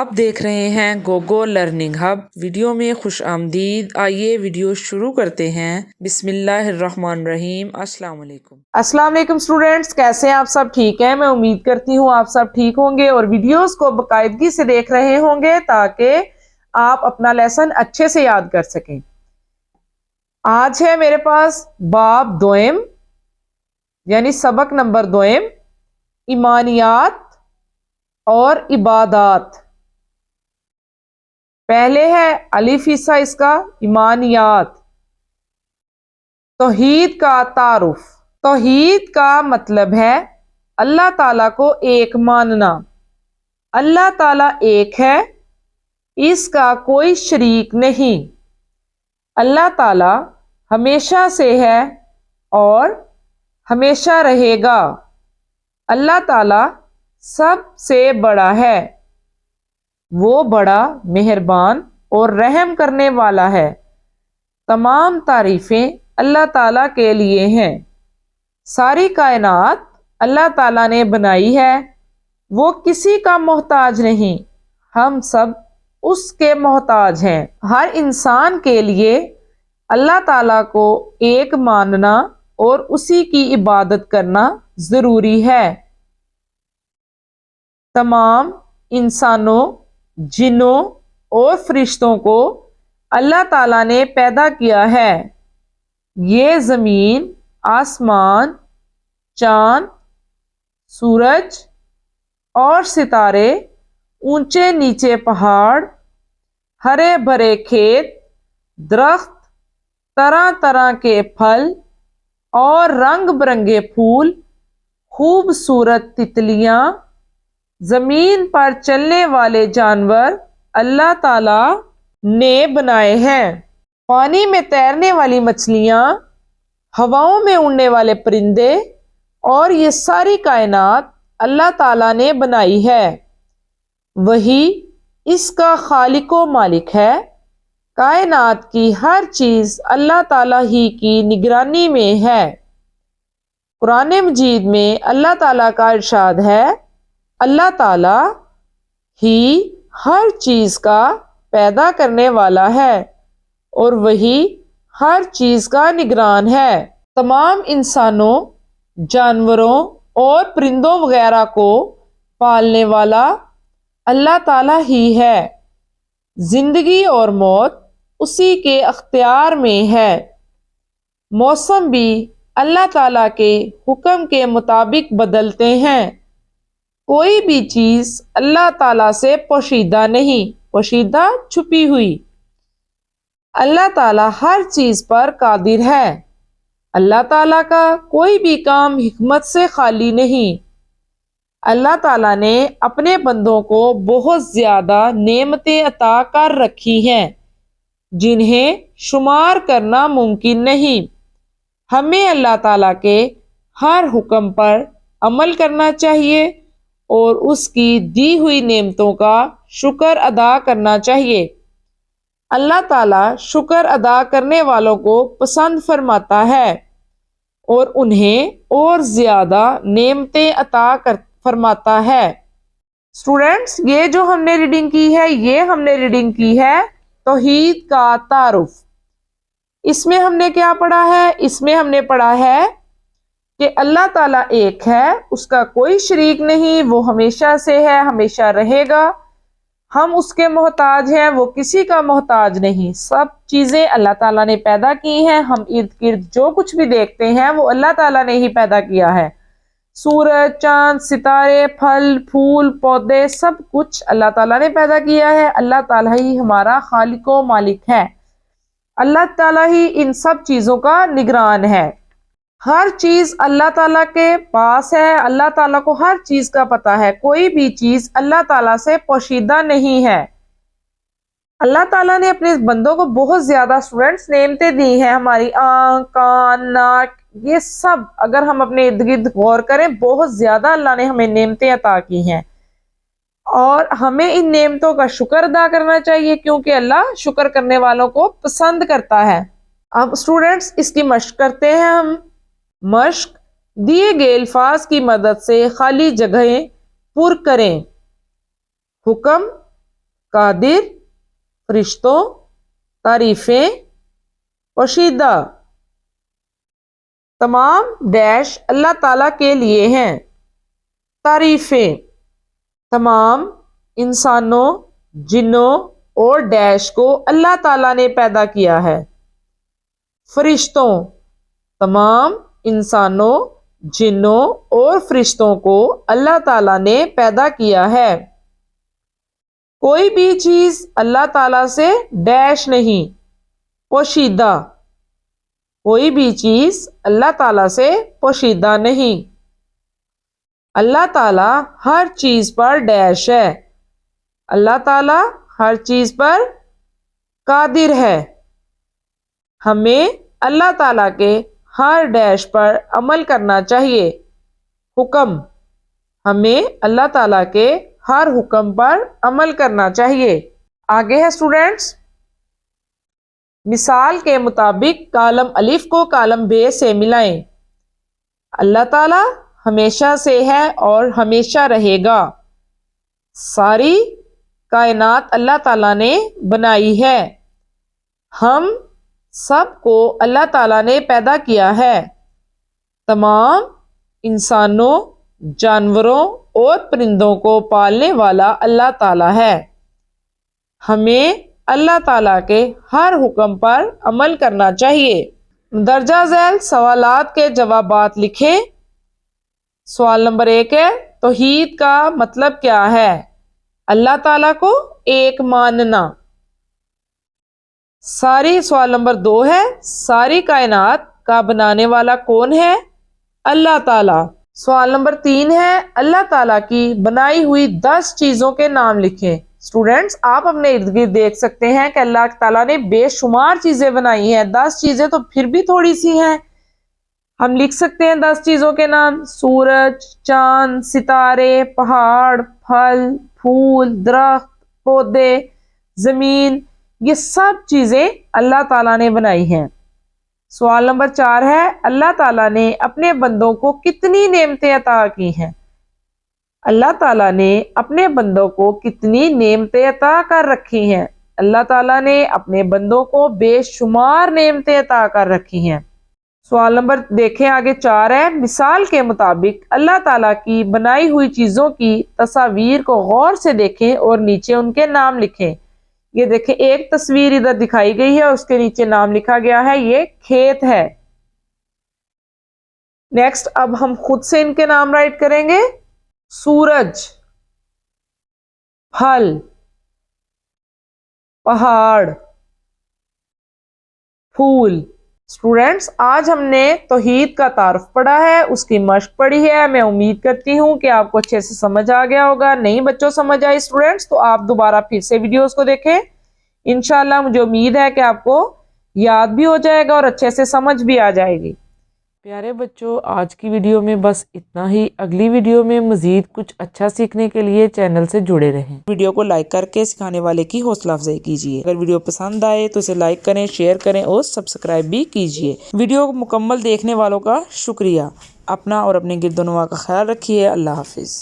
آپ دیکھ رہے ہیں گوگو لرننگ ہب۔ ویڈیو میں خوش آمدید۔ آئیے ویڈیو شروع کرتے ہیں۔ بسم اللہ الرحمن الرحیم۔ السلام علیکم۔ السلام علیکم اسٹوڈینٹس، کیسے ہیں آپ سب؟ ٹھیک ہیں، میں امید کرتی ہوں آپ سب ٹھیک ہوں گے اور ویڈیوز کو باقاعدگی سے دیکھ رہے ہوں گے تاکہ آپ اپنا لیسن اچھے سے یاد کر سکیں۔ آج ہے میرے پاس باب دوئم یعنی سبق نمبر دوئم، ایمانیات اور عبادات۔ پہلے ہے الف حصہ اس کا ایمانیات، توحید کا تعارف۔ توحید کا مطلب ہے اللہ تعالیٰ کو ایک ماننا۔ اللہ تعالیٰ ایک ہے، اس کا کوئی شریک نہیں۔ اللہ تعالیٰ ہمیشہ سے ہے اور ہمیشہ رہے گا۔ اللہ تعالیٰ سب سے بڑا ہے، وہ بڑا مہربان اور رحم کرنے والا ہے۔ تمام تعریفیں اللہ تعالیٰ کے لیے ہیں۔ ساری کائنات اللہ تعالیٰ نے بنائی ہے، وہ کسی کا محتاج نہیں، ہم سب اس کے محتاج ہیں۔ ہر انسان کے لیے اللہ تعالیٰ کو ایک ماننا اور اسی کی عبادت کرنا ضروری ہے۔ تمام انسانوں، جنوں اور فرشتوں کو اللہ تعالیٰ نے پیدا کیا ہے۔ یہ زمین، آسمان، چاند، سورج اور ستارے، اونچے نیچے پہاڑ، ہرے بھرے کھیت، درخت، طرح طرح کے پھل اور رنگ برنگے پھول، خوبصورت تتلیاں، زمین پر چلنے والے جانور اللہ تعالیٰ نے بنائے ہیں۔ پانی میں تیرنے والی مچھلیاں، ہواؤں میں اڑنے والے پرندے اور یہ ساری کائنات اللہ تعالیٰ نے بنائی ہے۔ وہی اس کا خالق و مالک ہے۔ کائنات کی ہر چیز اللہ تعالیٰ ہی کی نگرانی میں ہے۔ قرآن مجید میں اللہ تعالیٰ کا ارشاد ہے، اللہ تعالیٰ ہی ہر چیز کا پیدا کرنے والا ہے اور وہی ہر چیز کا نگران ہے۔ تمام انسانوں، جانوروں اور پرندوں وغیرہ کو پالنے والا اللہ تعالیٰ ہی ہے۔ زندگی اور موت اسی کے اختیار میں ہے۔ موسم بھی اللہ تعالیٰ کے حکم کے مطابق بدلتے ہیں۔ کوئی بھی چیز اللہ تعالیٰ سے پوشیدہ نہیں، پوشیدہ چھپی ہوئی۔ اللہ تعالیٰ ہر چیز پر قادر ہے۔ اللہ تعالیٰ کا کوئی بھی کام حکمت سے خالی نہیں۔ اللہ تعالیٰ نے اپنے بندوں کو بہت زیادہ نعمتیں عطا کر رکھی ہیں جنہیں شمار کرنا ممکن نہیں۔ ہمیں اللہ تعالیٰ کے ہر حکم پر عمل کرنا چاہیے اور اس کی دی ہوئی نعمتوں کا شکر ادا کرنا چاہیے۔ اللہ تعالیٰ شکر ادا کرنے والوں کو پسند فرماتا ہے اور انہیں اور زیادہ نعمتیں عطا فرماتا ہے۔ اسٹوڈینٹس، یہ جو ہم نے ریڈنگ کی ہے، یہ ہم نے ریڈنگ کی ہے توحید کا تعارف۔ اس میں ہم نے کیا پڑھا ہے؟ اس میں ہم نے پڑھا ہے کہ اللہ تعالیٰ ایک ہے، اس کا کوئی شریک نہیں، وہ ہمیشہ سے ہے، ہمیشہ رہے گا۔ ہم اس کے محتاج ہیں، وہ کسی کا محتاج نہیں۔ سب چیزیں اللہ تعالیٰ نے پیدا کی ہیں۔ ہم ارد گرد جو کچھ بھی دیکھتے ہیں وہ اللہ تعالیٰ نے ہی پیدا کیا ہے۔ سورج، چاند، ستارے، پھل، پھول، پودے، سب کچھ اللہ تعالیٰ نے پیدا کیا ہے۔ اللہ تعالیٰ ہی ہمارا خالق و مالک ہے۔ اللہ تعالیٰ ہی ان سب چیزوں کا نگران ہے۔ ہر چیز اللہ تعالیٰ کے پاس ہے۔ اللہ تعالیٰ کو ہر چیز کا پتہ ہے۔ کوئی بھی چیز اللہ تعالیٰ سے پوشیدہ نہیں ہے۔ اللہ تعالیٰ نے اپنے بندوں کو بہت زیادہ اسٹوڈنٹس نعمتیں دی ہیں۔ ہماری آنکھ، کان، ناک، یہ سب اگر ہم اپنے ارد گرد غور کریں، بہت زیادہ اللہ نے ہمیں نعمتیں عطا کی ہیں اور ہمیں ان نعمتوں کا شکر ادا کرنا چاہیے کیونکہ اللہ شکر کرنے والوں کو پسند کرتا ہے۔ اب اسٹوڈنٹس اس کی مشق کرتے ہیں ہم۔ مشق، دیے گئے الفاظ کی مدد سے خالی جگہیں پر کریں۔ حکم، قادر، فرشتوں، تعریفیں، پوشیدہ۔ تمام ڈیش اللہ تعالیٰ کے لیے ہیں۔ تعریفیں، تمام انسانوں، جنوں اور ڈیش کو اللہ تعالیٰ نے پیدا کیا ہے۔ فرشتوں، تمام انسانوں، جنوں اور فرشتوں کو اللہ تعالیٰ نے پیدا کیا ہے۔ کوئی بھی چیز اللہ تعالیٰ سے ڈیش نہیں، پوشیدہ۔ کوئی بھی چیز اللہ تعالیٰ سے پوشیدہ نہیں۔ اللہ تعالیٰ ہر چیز پر ڈیش ہے۔ اللہ تعالیٰ ہر چیز پر قادر ہے۔ ہمیں اللہ تعالیٰ کے ہر ڈیش پر عمل کرنا چاہیے۔ حکم، ہمیں اللہ تعالیٰ کے ہر حکم پر عمل کرنا چاہیے۔ آگے ہے اسٹوڈینٹس، مثال کے مطابق کالم الف کو کالم ب سے ملائیں۔ اللہ تعالیٰ ہمیشہ سے ہے اور ہمیشہ رہے گا۔ ساری کائنات اللہ تعالیٰ نے بنائی ہے۔ ہم سب کو اللہ تعالیٰ نے پیدا کیا ہے۔ تمام انسانوں، جانوروں اور پرندوں کو پالنے والا اللہ تعالیٰ ہے۔ ہمیں اللہ تعالیٰ کے ہر حکم پر عمل کرنا چاہیے۔ درجہ ذیل سوالات کے جوابات لکھیں۔ سوال نمبر 1 ہے، توحید کا مطلب کیا ہے؟ اللہ تعالیٰ کو ایک ماننا۔ سوال نمبر 2 ہے، ساری کائنات کا بنانے والا کون ہے؟ اللہ تعالیٰ۔ سوال نمبر 3 ہے، اللہ تعالیٰ کی بنائی ہوئی 10 چیزوں کے نام لکھیں۔ اسٹوڈینٹس، آپ اپنے ارد گرد دیکھ سکتے ہیں کہ اللہ تعالیٰ نے بے شمار چیزیں بنائی ہیں۔ 10 چیزیں تو پھر بھی تھوڑی سی ہیں۔ ہم لکھ سکتے ہیں 10 چیزوں کے نام: سورج، چاند، ستارے، پہاڑ، پھل، پھول، درخت، پودے، زمین، یہ سب چیزیں اللہ تعالیٰ نے بنائی ہیں۔ سوال نمبر 4 ہے، اللہ تعالیٰ نے اپنے بندوں کو کتنی نعمتیں عطا کی ہیں؟ اللہ تعالیٰ نے اپنے بندوں کو کتنی نعمتیں عطا کر رکھی ہیں؟ اللہ تعالیٰ نے اپنے بندوں کو بے شمار نعمتیں عطا کر رکھی ہیں۔ سوال نمبر دیکھیں آگے 4 ہے، مثال کے مطابق اللہ تعالیٰ کی بنائی ہوئی چیزوں کی تصاویر کو غور سے دیکھیں اور نیچے ان کے نام لکھیں۔ یہ دیکھیں، ایک تصویر ادھر دکھائی گئی ہے اور اس کے نیچے نام لکھا گیا ہے، یہ کھیت ہے۔ نیکسٹ، اب ہم خود سے ان کے نام رائٹ کریں گے۔ سورج، پھل، پہاڑ، پھول۔ اسٹوڈینٹس، آج ہم نے توحید کا تعارف پڑھا ہے، اس کی مشق پڑھی ہے۔ میں امید کرتی ہوں کہ آپ کو اچھے سے سمجھ آ گیا ہوگا۔ نہیں بچوں سمجھ آئی اسٹوڈینٹس تو آپ دوبارہ پھر سے ویڈیوز کو دیکھیں۔ انشاءاللہ مجھے امید ہے کہ آپ کو یاد بھی ہو جائے گا اور اچھے سے سمجھ بھی آ جائے گی۔ پیارے بچوں، آج کی ویڈیو میں بس اتنا ہی۔ اگلی ویڈیو میں مزید کچھ اچھا سیکھنے کے لیے چینل سے جڑے رہیں۔ ویڈیو کو لائک کر کے سکھانے والے کی حوصلہ افزائی کیجیے۔ اگر ویڈیو پسند آئے تو اسے لائک کریں، شیئر کریں اور سبسکرائب بھی کیجیے۔ ویڈیو کو مکمل دیکھنے والوں کا شکریہ۔ اپنا اور اپنے گرد و نواح کا خیال رکھیے۔ اللہ حافظ۔